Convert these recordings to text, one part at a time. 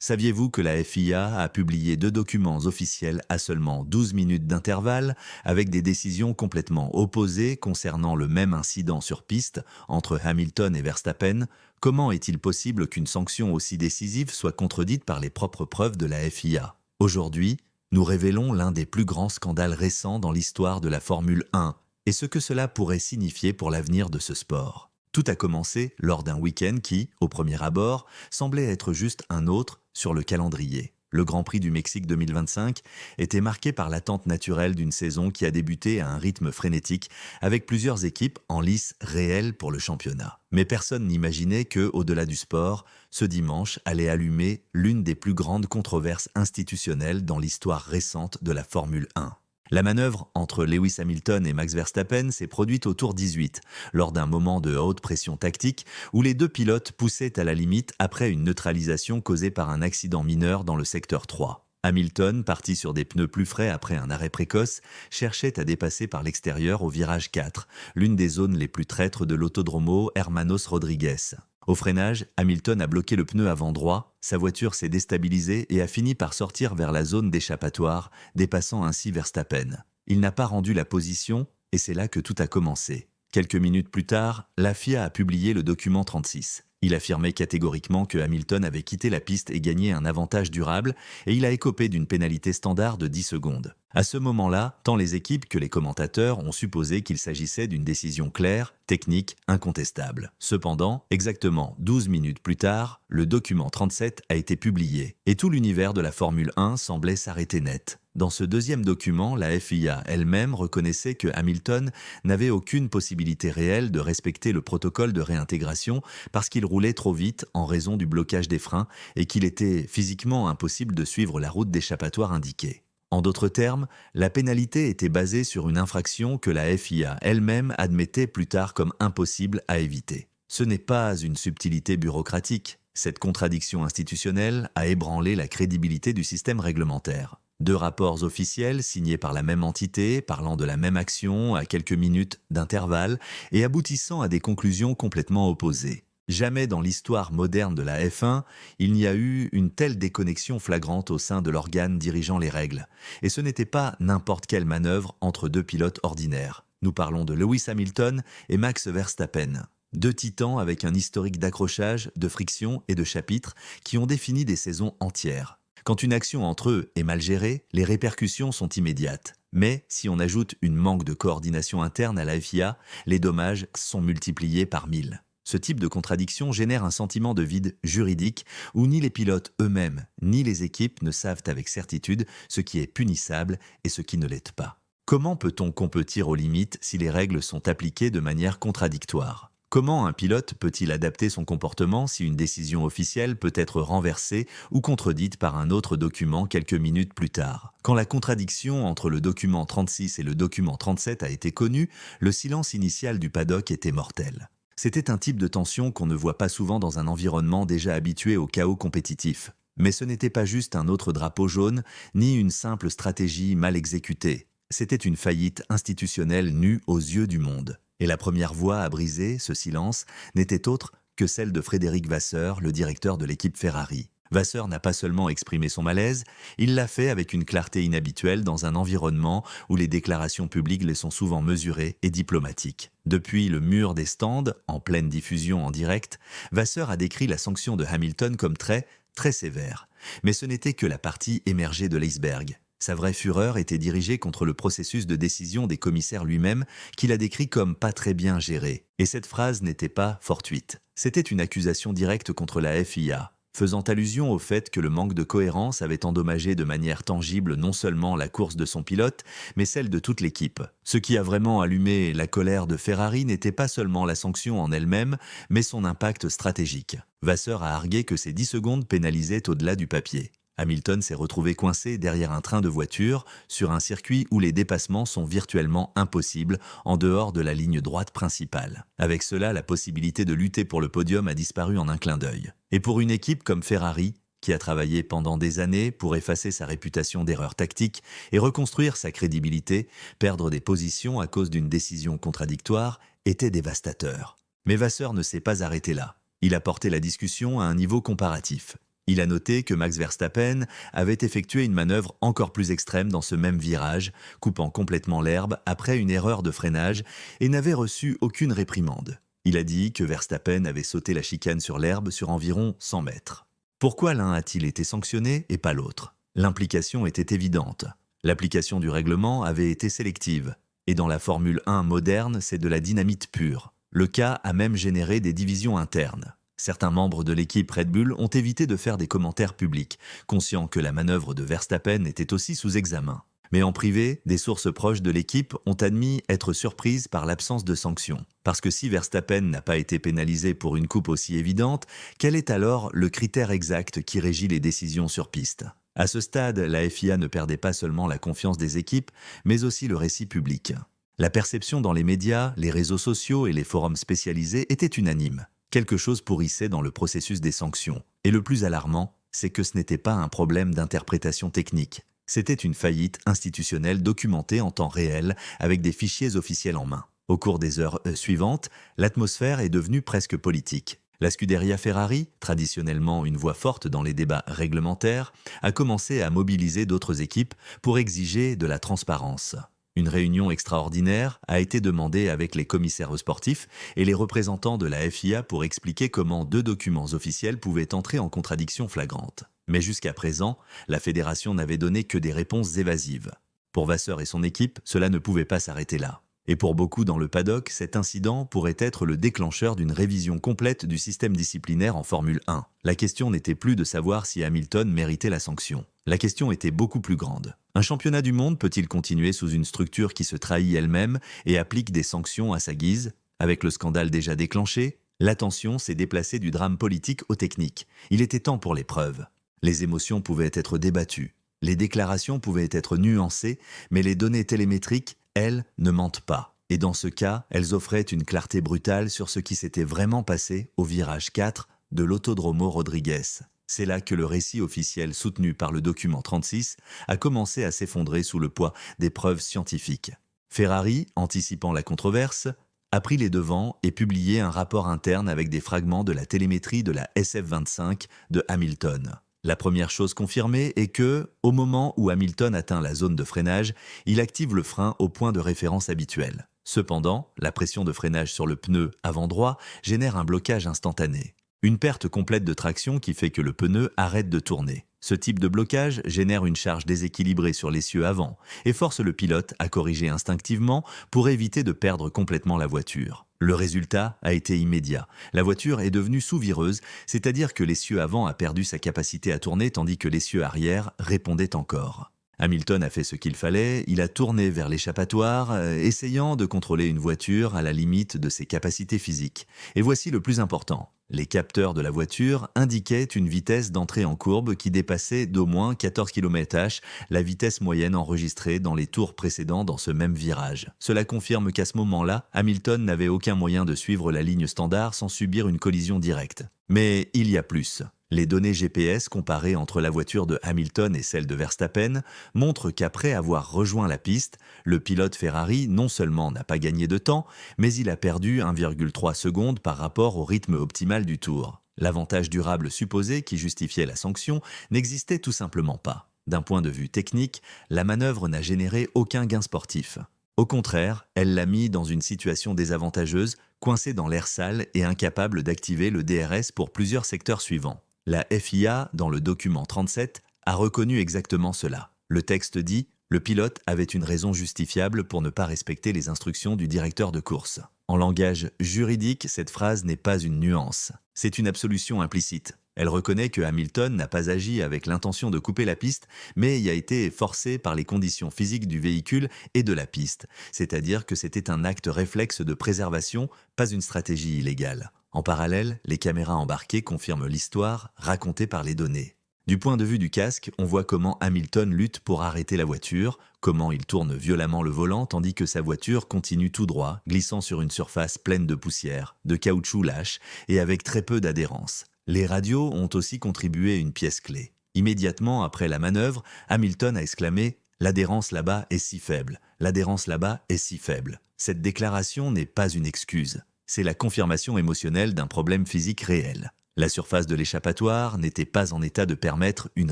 Saviez-vous que la FIA a publié deux documents officiels à seulement 12 minutes d'intervalle, avec des décisions complètement opposées concernant le même incident sur piste entre Hamilton et Verstappen? Comment est-il possible qu'une sanction aussi décisive soit contredite par les propres preuves de la FIA? Aujourd'hui, nous révélons l'un des plus grands scandales récents dans l'histoire de la Formule 1 et ce que cela pourrait signifier pour l'avenir de ce sport. Tout a commencé lors d'un week-end qui, au premier abord, semblait être juste un autre sur le calendrier. Le Grand Prix du Mexique 2025 était marqué par l'attente naturelle d'une saison qui a débuté à un rythme frénétique, avec plusieurs équipes en lice réelle pour le championnat. Mais personne n'imaginait que, au-delà du sport, ce dimanche allait allumer l'une des plus grandes controverses institutionnelles dans l'histoire récente de la Formule 1. La manœuvre entre Lewis Hamilton et Max Verstappen s'est produite au tour 18, lors d'un moment de haute pression tactique où les deux pilotes poussaient à la limite après une neutralisation causée par un accident mineur dans le secteur 3. Hamilton, parti sur des pneus plus frais après un arrêt précoce, cherchait à dépasser par l'extérieur au virage 4, l'une des zones les plus traîtres de l'autodromo Hermanos Rodriguez. Au freinage, Hamilton a bloqué le pneu avant droit, sa voiture s'est déstabilisée et a fini par sortir vers la zone d'échappatoire, dépassant ainsi Verstappen. Il n'a pas rendu la position et c'est là que tout a commencé. Quelques minutes plus tard, la FIA a publié le document 36. Il affirmait catégoriquement que Hamilton avait quitté la piste et gagné un avantage durable et il a écopé d'une pénalité standard de 10 secondes. À ce moment-là, tant les équipes que les commentateurs ont supposé qu'il s'agissait d'une décision claire, technique, incontestable. Cependant, exactement 12 minutes plus tard, le document 37 a été publié et tout l'univers de la Formule 1 semblait s'arrêter net. Dans ce deuxième document, la FIA elle-même reconnaissait que Hamilton n'avait aucune possibilité réelle de respecter le protocole de réintégration parce qu'il roulait trop vite en raison du blocage des freins et qu'il était physiquement impossible de suivre la route d'échappatoire indiquée. En d'autres termes, la pénalité était basée sur une infraction que la FIA elle-même admettait plus tard comme impossible à éviter. Ce n'est pas une subtilité bureaucratique. Cette contradiction institutionnelle a ébranlé la crédibilité du système réglementaire. Deux rapports officiels signés par la même entité, parlant de la même action à quelques minutes d'intervalle et aboutissant à des conclusions complètement opposées. Jamais dans l'histoire moderne de la F1, il n'y a eu une telle déconnexion flagrante au sein de l'organe dirigeant les règles. Et ce n'était pas n'importe quelle manœuvre entre deux pilotes ordinaires. Nous parlons de Lewis Hamilton et Max Verstappen. Deux titans avec un historique d'accrochage, de friction et de chapitres qui ont défini des saisons entières. Quand une action entre eux est mal gérée, les répercussions sont immédiates. Mais si on ajoute une manque de coordination interne à la FIA, les dommages sont multipliés par 1000. Ce type de contradiction génère un sentiment de vide juridique où ni les pilotes eux-mêmes ni les équipes ne savent avec certitude ce qui est punissable et ce qui ne l'est pas. Comment peut-on compétir aux limites si les règles sont appliquées de manière contradictoire ? Comment un pilote peut-il adapter son comportement si une décision officielle peut être renversée ou contredite par un autre document quelques minutes plus tard? Quand la contradiction entre le document 36 et le document 37 a été connue, le silence initial du paddock était mortel. C'était un type de tension qu'on ne voit pas souvent dans un environnement déjà habitué au chaos compétitif. Mais ce n'était pas juste un autre drapeau jaune, ni une simple stratégie mal exécutée. C'était une faillite institutionnelle nue aux yeux du monde. Et la première voix à briser ce silence n'était autre que celle de Frédéric Vasseur, le directeur de l'équipe Ferrari. Vasseur n'a pas seulement exprimé son malaise, il l'a fait avec une clarté inhabituelle dans un environnement où les déclarations publiques les sont souvent mesurées et diplomatiques. Depuis le mur des stands, en pleine diffusion en direct, Vasseur a décrit la sanction de Hamilton comme très sévère. Mais ce n'était que la partie émergée de l'iceberg. Sa vraie fureur était dirigée contre le processus de décision des commissaires lui-même, qu'il a décrit comme pas très bien géré. Et cette phrase n'était pas fortuite. C'était une accusation directe contre la FIA, faisant allusion au fait que le manque de cohérence avait endommagé de manière tangible non seulement la course de son pilote, mais celle de toute l'équipe. Ce qui a vraiment allumé la colère de Ferrari n'était pas seulement la sanction en elle-même, mais son impact stratégique. Vasseur a argué que ces 10 secondes pénalisaient au-delà du papier. Hamilton s'est retrouvé coincé derrière un train de voiture sur un circuit où les dépassements sont virtuellement impossibles en dehors de la ligne droite principale. Avec cela, la possibilité de lutter pour le podium a disparu en un clin d'œil. Et pour une équipe comme Ferrari, qui a travaillé pendant des années pour effacer sa réputation d'erreur tactique et reconstruire sa crédibilité, perdre des positions à cause d'une décision contradictoire était dévastateur. Mais Vasseur ne s'est pas arrêté là. Il a porté la discussion à un niveau comparatif. Il a noté que Max Verstappen avait effectué une manœuvre encore plus extrême dans ce même virage, coupant complètement l'herbe après une erreur de freinage et n'avait reçu aucune réprimande. Il a dit que Verstappen avait sauté la chicane sur l'herbe sur environ 100 mètres. Pourquoi l'un a-t-il été sanctionné et pas l'autre? L'implication était évidente. L'application du règlement avait été sélective. Et dans la Formule 1 moderne, c'est de la dynamite pure. Le cas a même généré des divisions internes. Certains membres de l'équipe Red Bull ont évité de faire des commentaires publics, conscients que la manœuvre de Verstappen était aussi sous examen. Mais en privé, des sources proches de l'équipe ont admis être surprises par l'absence de sanctions. Parce que si Verstappen n'a pas été pénalisé pour une coupe aussi évidente, quel est alors le critère exact qui régit les décisions sur piste? À ce stade, la FIA ne perdait pas seulement la confiance des équipes, mais aussi le récit public. La perception dans les médias, les réseaux sociaux et les forums spécialisés était unanime. Quelque chose pourrissait dans le processus des sanctions. Et le plus alarmant, c'est que ce n'était pas un problème d'interprétation technique. C'était une faillite institutionnelle documentée en temps réel avec des fichiers officiels en main. Au cours des heures suivantes, l'atmosphère est devenue presque politique. La Scuderia Ferrari, traditionnellement une voix forte dans les débats réglementaires, a commencé à mobiliser d'autres équipes pour exiger de la transparence. Une réunion extraordinaire a été demandée avec les commissaires sportifs et les représentants de la FIA pour expliquer comment deux documents officiels pouvaient entrer en contradiction flagrante. Mais jusqu'à présent, la fédération n'avait donné que des réponses évasives. Pour Vasseur et son équipe, cela ne pouvait pas s'arrêter là. Et pour beaucoup dans le paddock, cet incident pourrait être le déclencheur d'une révision complète du système disciplinaire en Formule 1. La question n'était plus de savoir si Hamilton méritait la sanction. La question était beaucoup plus grande. Un championnat du monde peut-il continuer sous une structure qui se trahit elle-même et applique des sanctions à sa guise? Avec le scandale déjà déclenché, l'attention s'est déplacée du drame politique au technique. Il était temps pour l'épreuve. Les émotions pouvaient être débattues. Les déclarations pouvaient être nuancées, mais les données télémétriques, elles, ne mentent pas. Et dans ce cas, elles offraient une clarté brutale sur ce qui s'était vraiment passé au virage 4 de l'Autódromo Rodrigues. C'est là que le récit officiel soutenu par le document 36 a commencé à s'effondrer sous le poids des preuves scientifiques. Ferrari, anticipant la controverse, a pris les devants et publié un rapport interne avec des fragments de la télémétrie de la SF25 de Hamilton. La première chose confirmée est que, au moment où Hamilton atteint la zone de freinage, il active le frein au point de référence habituel. Cependant, la pression de freinage sur le pneu avant droit génère un blocage instantané. Une perte complète de traction qui fait que le pneu arrête de tourner. Ce type de blocage génère une charge déséquilibrée sur l'essieu avant et force le pilote à corriger instinctivement pour éviter de perdre complètement la voiture. Le résultat a été immédiat. La voiture est devenue sous-vireuse, c'est-à-dire que l'essieu avant a perdu sa capacité à tourner tandis que l'essieu arrière répondait encore. Hamilton a fait ce qu'il fallait, il a tourné vers l'échappatoire, essayant de contrôler une voiture à la limite de ses capacités physiques. Et voici le plus important. Les capteurs de la voiture indiquaient une vitesse d'entrée en courbe qui dépassait d'au moins 14 km/h la vitesse moyenne enregistrée dans les tours précédents dans ce même virage. Cela confirme qu'à ce moment-là, Hamilton n'avait aucun moyen de suivre la ligne standard sans subir une collision directe. Mais il y a plus. Les données GPS comparées entre la voiture de Hamilton et celle de Verstappen montrent qu'après avoir rejoint la piste, le pilote Ferrari non seulement n'a pas gagné de temps, mais il a perdu 1,3 secondes par rapport au rythme optimal du tour. L'avantage durable supposé qui justifiait la sanction n'existait tout simplement pas. D'un point de vue technique, la manœuvre n'a généré aucun gain sportif. Au contraire, elle l'a mis dans une situation désavantageuse, coincé dans l'air sale et incapable d'activer le DRS pour plusieurs secteurs suivants. La FIA, dans le document 37, a reconnu exactement cela. Le texte dit « Le pilote avait une raison justifiable pour ne pas respecter les instructions du directeur de course ». En langage juridique, cette phrase n'est pas une nuance. C'est une absolution implicite. Elle reconnaît que Hamilton n'a pas agi avec l'intention de couper la piste, mais y a été forcé par les conditions physiques du véhicule et de la piste, c'est-à-dire que c'était un acte réflexe de préservation, pas une stratégie illégale. En parallèle, les caméras embarquées confirment l'histoire racontée par les données. Du point de vue du casque, on voit comment Hamilton lutte pour arrêter la voiture, comment il tourne violemment le volant tandis que sa voiture continue tout droit, glissant sur une surface pleine de poussière, de caoutchouc lâche et avec très peu d'adhérence. Les radios ont aussi contribué une pièce clé. Immédiatement après la manœuvre, Hamilton a exclamé « L'adhérence là-bas est si faible, l'adhérence là-bas est si faible ». Cette déclaration n'est pas une excuse. C'est la confirmation émotionnelle d'un problème physique réel. La surface de l'échappatoire n'était pas en état de permettre une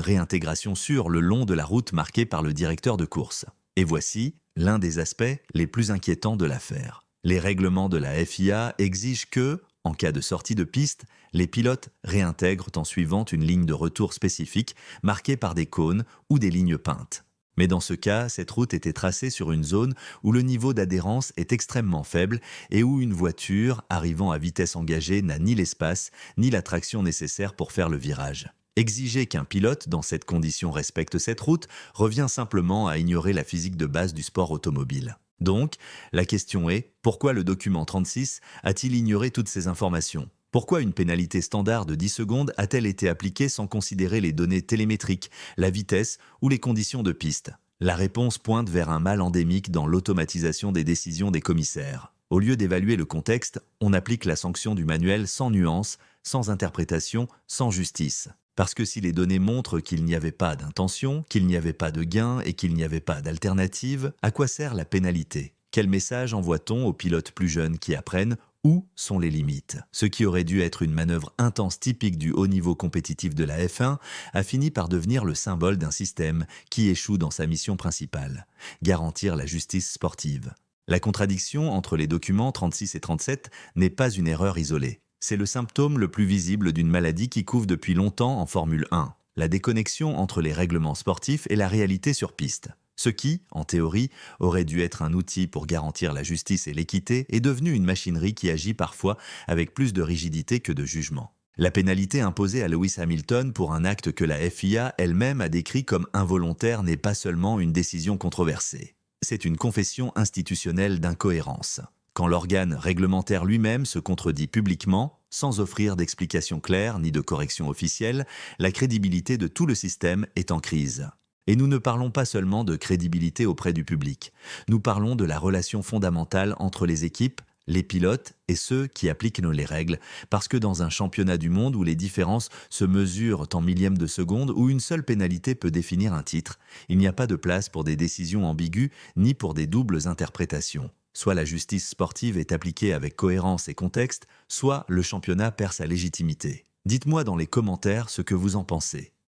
réintégration sûre le long de la route marquée par le directeur de course. Et voici l'un des aspects les plus inquiétants de l'affaire. Les règlements de la FIA exigent que, en cas de sortie de piste, les pilotes réintègrent en suivant une ligne de retour spécifique marquée par des cônes ou des lignes peintes. Mais dans ce cas, cette route était tracée sur une zone où le niveau d'adhérence est extrêmement faible et où une voiture arrivant à vitesse engagée n'a ni l'espace ni la traction nécessaire pour faire le virage. Exiger qu'un pilote dans cette condition respecte cette route revient simplement à ignorer la physique de base du sport automobile. Donc, la question est, pourquoi le document 36 a-t-il ignoré toutes ces informations ? Pourquoi une pénalité standard de 10 secondes a-t-elle été appliquée sans considérer les données télémétriques, la vitesse ou les conditions de piste ? La réponse pointe vers un mal endémique dans l'automatisation des décisions des commissaires. Au lieu d'évaluer le contexte, on applique la sanction du manuel sans nuance, sans interprétation, sans justice. Parce que si les données montrent qu'il n'y avait pas d'intention, qu'il n'y avait pas de gain et qu'il n'y avait pas d'alternative, à quoi sert la pénalité ? Quel message envoie-t-on aux pilotes plus jeunes qui apprennent où sont les limites ? Ce qui aurait dû être une manœuvre intense typique du haut niveau compétitif de la F1 a fini par devenir le symbole d'un système qui échoue dans sa mission principale, garantir la justice sportive. La contradiction entre les documents 36 et 37 n'est pas une erreur isolée. C'est le symptôme le plus visible d'une maladie qui couve depuis longtemps en Formule 1, la déconnexion entre les règlements sportifs et la réalité sur piste. Ce qui, en théorie, aurait dû être un outil pour garantir la justice et l'équité est devenu une machinerie qui agit parfois avec plus de rigidité que de jugement. La pénalité imposée à Lewis Hamilton pour un acte que la FIA elle-même a décrit comme involontaire n'est pas seulement une décision controversée. C'est une confession institutionnelle d'incohérence. Quand l'organe réglementaire lui-même se contredit publiquement, sans offrir d'explications claires ni de corrections officielles, la crédibilité de tout le système est en crise. Et nous ne parlons pas seulement de crédibilité auprès du public. Nous parlons de la relation fondamentale entre les équipes, les pilotes et ceux qui appliquent les règles, parce que dans un championnat du monde où les différences se mesurent en millièmes de seconde, où une seule pénalité peut définir un titre, il n'y a pas de place pour des décisions ambiguës ni pour des doubles interprétations. Soit la justice sportive est appliquée avec cohérence et contexte, soit le championnat perd sa légitimité. Dites-moi dans les commentaires ce que vous en pensez.